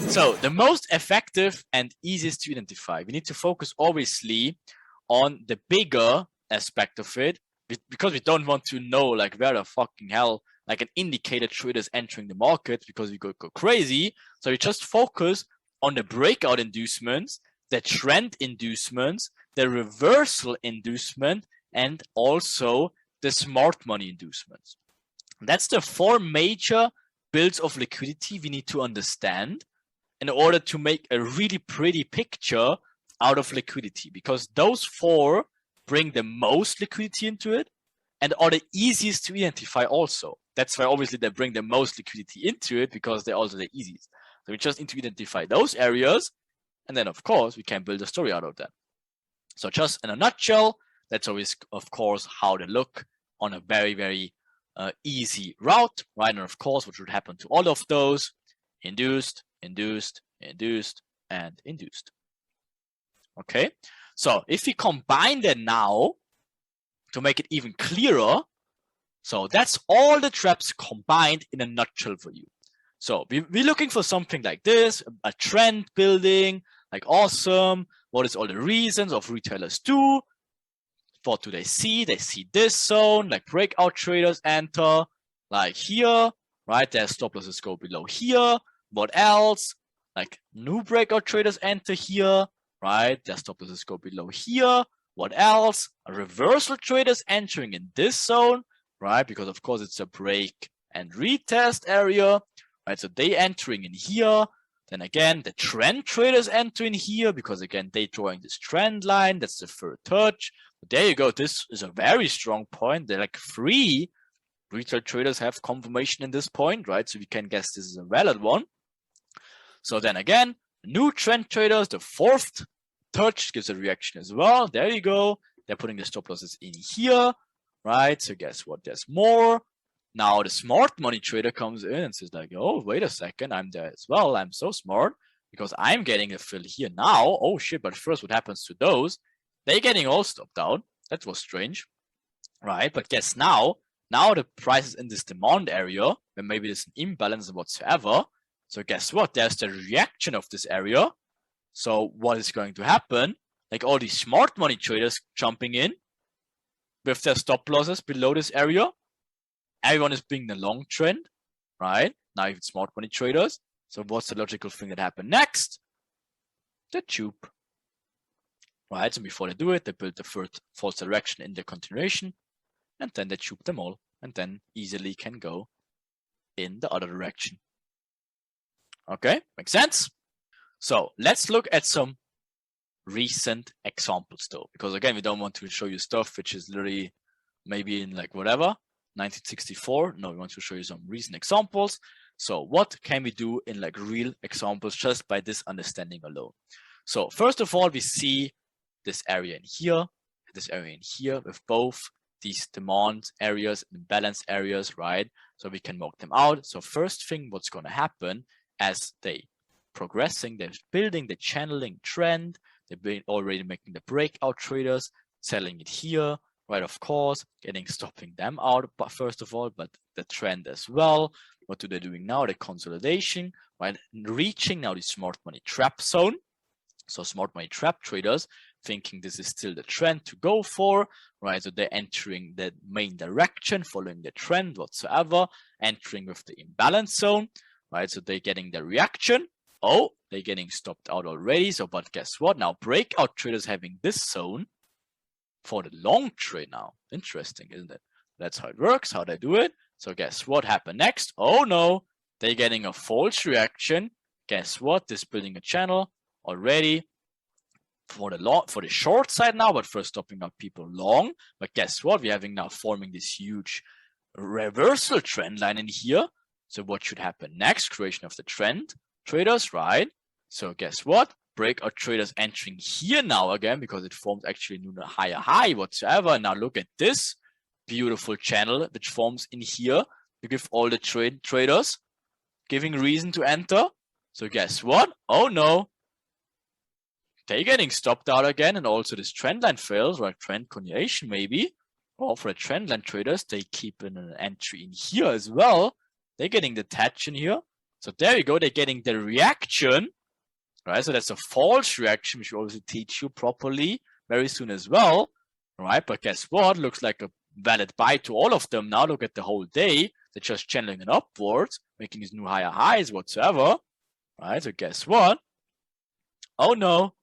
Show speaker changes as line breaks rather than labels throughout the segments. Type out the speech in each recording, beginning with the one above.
So the most effective and easiest to identify, we need to focus obviously on the bigger aspect of it, because we don't want to know like where the fucking hell like an indicator trader is entering the market, because we go crazy. So we just focus on the breakout inducements, the trend inducements, the reversal inducement, and also the smart money inducements. That's the four major builds of liquidity we need to understand in order to make a really pretty picture out of liquidity, because those four bring the most liquidity into it and are the easiest to identify also. That's why obviously they bring the most liquidity into it, because they're also the easiest. So we just need to identify those areas, and then of course we can build a story out of that. So just in a nutshell, that's always of course how they look on a very, very easy route, right? And of course what should happen to all of those: induced, induced, induced, and induced. Okay, so if we combine that now to make it even clearer, so that's all the traps combined in a nutshell for you. So we're looking for something like this, a trend building, like awesome. What is all the reasons of retailers do? What do they see? They see this zone, like breakout traders enter, like here, right? Their stop losses go below here. What else? Like new breakout traders enter here, right? Their stop losses go below here. What else? A reversal traders entering in this zone, right? Because of course it's a break and retest area, right? So they entering in here. Then again, the trend traders enter in here, because again, they drawing this trend line. That's the third touch. But there you go. This is a very strong point. They're like 3 retail traders have confirmation in this point, right? So we can guess this is a valid one. So then again, new trend traders, the 4th touch gives a reaction as well. There you go. They're putting the stop losses in here, right? So guess what? There's more. Now the smart money trader comes in and says like, oh, wait a second, I'm there as well. I'm so smart because I'm getting a fill here now. Oh shit, but first what happens to those? They're getting all stopped out. That was strange, right? But guess now the price is in this demand area where maybe there's an imbalance whatsoever. So guess what? There's the reaction of this area. So what is going to happen? Like all these smart money traders jumping in with their stop losses below this area. Everyone is being the long trend, right? Now even smart money traders. So what's the logical thing that happened next? The tube, right? So before they do it, they build the third false direction in the continuation, and then they tube them all, and then easily can go in the other direction. Okay, makes sense? So let's look at some recent examples though, because again, we don't want to show you stuff which is literally maybe in like whatever, 1964. No, we want to show you some recent examples. So what can we do in like real examples just by this understanding alone? So first of all, we see this area in here, this area in here with both these demand areas and balance areas, right? So we can mark them out. So first thing, what's going to happen as they progressing, they're building the channeling trend, they're already making the breakout traders, selling it here, right? Of course, stopping them out, but first of all, but the trend as well. What do they doing now? The consolidation, right? Reaching now the smart money trap zone. So smart money trap traders thinking this is still the trend to go for, right? So they're entering the main direction, following the trend whatsoever, entering with the imbalance zone, right? So they're getting the reaction. Oh, they're getting stopped out already. So, but guess what? Now breakout traders having this zone for the long trade now. Interesting, isn't it? That's how it works, how they do it. So guess what happened next? Oh no, they're getting a false reaction. Guess what? This building a channel already for the short side now, but first stopping out people long. But guess what? We're having now forming this huge reversal trend line in here. So what should happen next? Creation of the trend traders, right? So guess what? Breakout traders entering here now again, because it forms actually new higher high whatsoever. Now look at this beautiful channel which forms in here to give all the traders giving reason to enter. So guess what? Oh no, they're getting stopped out again, and also this trend line fails, right? Trend continuation maybe. Or for the trend line traders, they keep an entry in here as well. They're getting the touch in here. So there you go. They're getting the reaction, right? So that's a false reaction, which we obviously teach you properly very soon as well, right? But guess what? Looks like a valid buy to all of them. Now look at the whole day. They're just channeling it upwards, making these new higher highs whatsoever, right? So guess what? Oh no,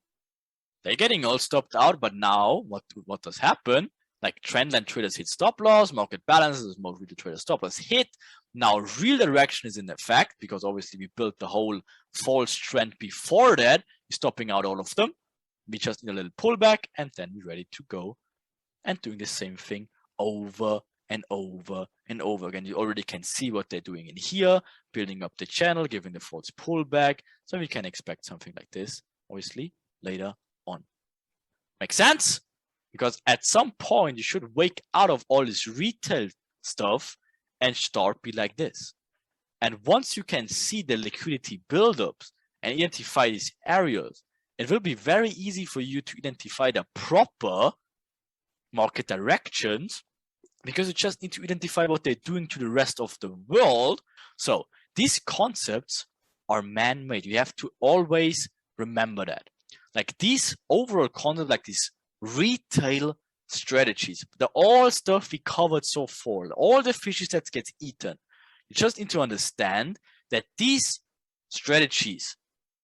they're getting all stopped out. But now what does happen? Like trendline traders hit stop loss, market balances, most real trader stop loss hit. Now real direction is in effect because obviously we built the whole false trend before that. We're stopping out all of them. We just need a little pullback and then we're ready to go and doing the same thing over and over and over again. You already can see what they're doing in here, building up the channel, giving the false pullback. So we can expect something like this, obviously, later on. Make sense? Because at some point you should wake out of all this retail stuff and start be like this. And once you can see the liquidity buildups and identify these areas, it will be very easy for you to identify the proper market directions because you just need to identify what they're doing to the rest of the world. So these concepts are man-made. You have to always remember that. Like these overall concepts, like these retail strategies, the all stuff we covered so far, all the fishes that gets eaten. You just need to understand that these strategies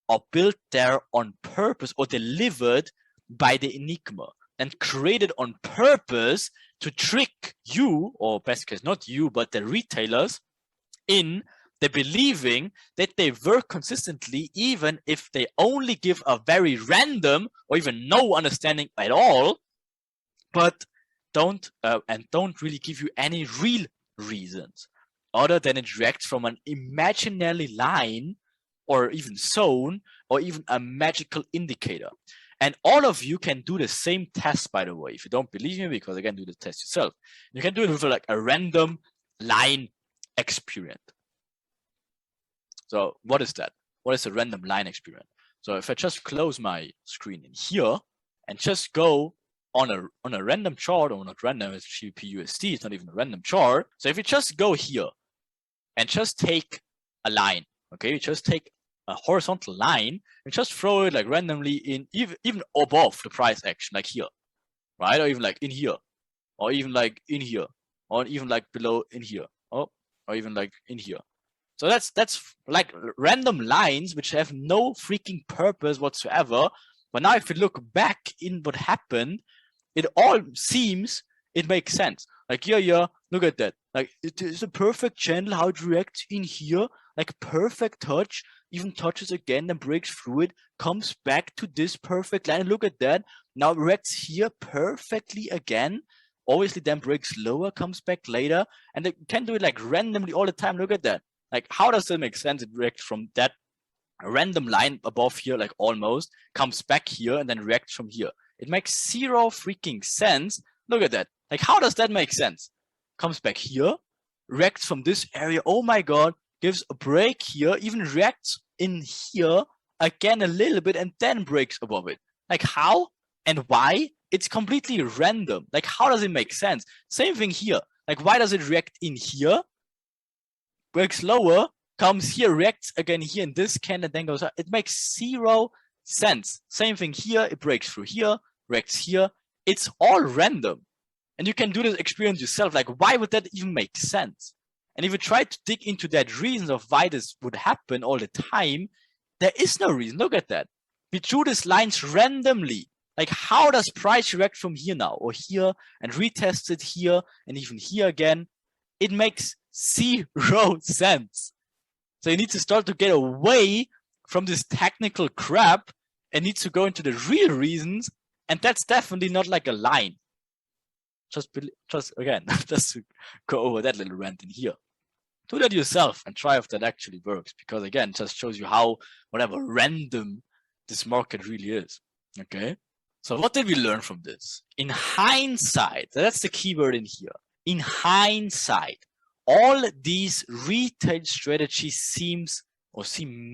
are built there on purpose or delivered by the Enigma and created on purpose to trick you, or best case, not you, but the retailers in the believing that they work consistently, even if they only give a very random or even no understanding at all, but don't really give you any real reasons other than it reacts from an imaginary line or even zone or even a magical indicator. And all of you can do the same test, by the way, if you don't believe me, because again, do the test yourself. You can do it with like a random line experiment. So what is that? What is a random line experiment? So if I just close my screen in here and just go on a random chart, or not random, it's GBP/USD, it's not even a random chart. So if you just go here and just take a line, okay, you just take a horizontal line and just throw it like randomly in even above the price action, like here, right? Or even like in here, or even like in here, or even like below in here, or even like in here. So that's like random lines which have no freaking purpose whatsoever. But now if you look back in what happened, it all seems, it makes sense. Like, yeah, look at that. Like, it is a perfect channel, how it reacts in here, like perfect touch, even touches again, then breaks through it, comes back to this perfect line. Look at that. Now it reacts here perfectly again. Obviously, then breaks lower, comes back later, and it can do it like randomly all the time. Look at that. Like, how does that make sense? It reacts from that random line above here, like almost, comes back here, and then reacts from here. It makes zero freaking sense. Look at that. Like, how does that make sense? Comes back here, reacts from this area. Oh my God, gives a break here, even reacts in here again a little bit, and then breaks above it. Like, how and why? It's completely random. Like, how does it make sense? Same thing here. Like, why does it react in here? Breaks lower, comes here, reacts again here in this candle, and then goes up. It makes zero sense. Same thing here. It breaks through here, reacts here. It's all random. And you can do this experience yourself. Like, why would that even make sense? And if you try to dig into that reasons of why this would happen all the time, there is no reason. Look at that. We drew these lines randomly. Like, how does price react from here now or here and retest it here and even here again? It makes zero sense. So you need to start to get away from this technical crap and need to go into the real reasons. And that's definitely not like a line. Just again, just to go over that little rant in here. Do that yourself and try if that actually works. Because again, it just shows you how whatever random this market really is. Okay. So what did we learn from this? In hindsight, that's the keyword in here. In hindsight, all these retail strategies seem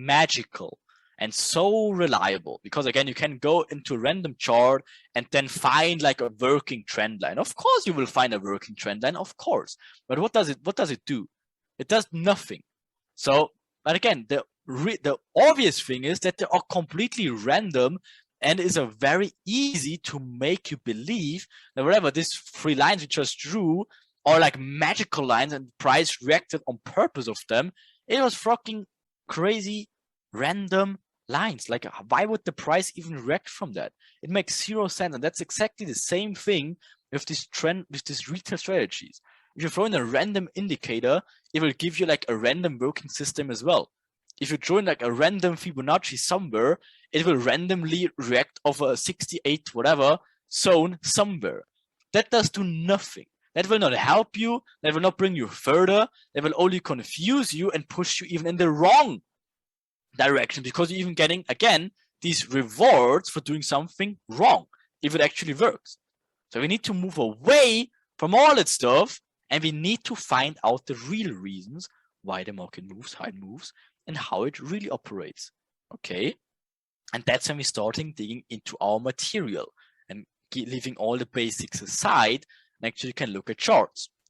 magical and so reliable, because again, you can go into a random chart and then find like a working trend line. Of course, you will find a working trend line, of course. But what does it do? It does nothing. So But again, the obvious thing is that they are completely random, and it's a very easy to make you believe that whatever these 3 lines we just drew are like magical lines and price reacted on purpose of them. It was fucking crazy random lines. Like, why would the price even react from that? It makes 0 sense. And that's exactly the same thing with this trend, with these retail strategies. If you throw in a random indicator, it will give you like a random working system as well. If you throw in like a random Fibonacci somewhere, it will randomly react over a 68 whatever zone somewhere. That does do nothing. That will not help you. That will not bring you further. That will only confuse you and push you even in the wrong direction, because you're even getting, again, these rewards for doing something wrong if it actually works. So we need to move away from all that stuff, and we need to find out the real reasons why the market moves, how it moves, and how it really operates. Okay? And that's when we're starting digging into our material and leaving all the basics aside, and actually can look at charts.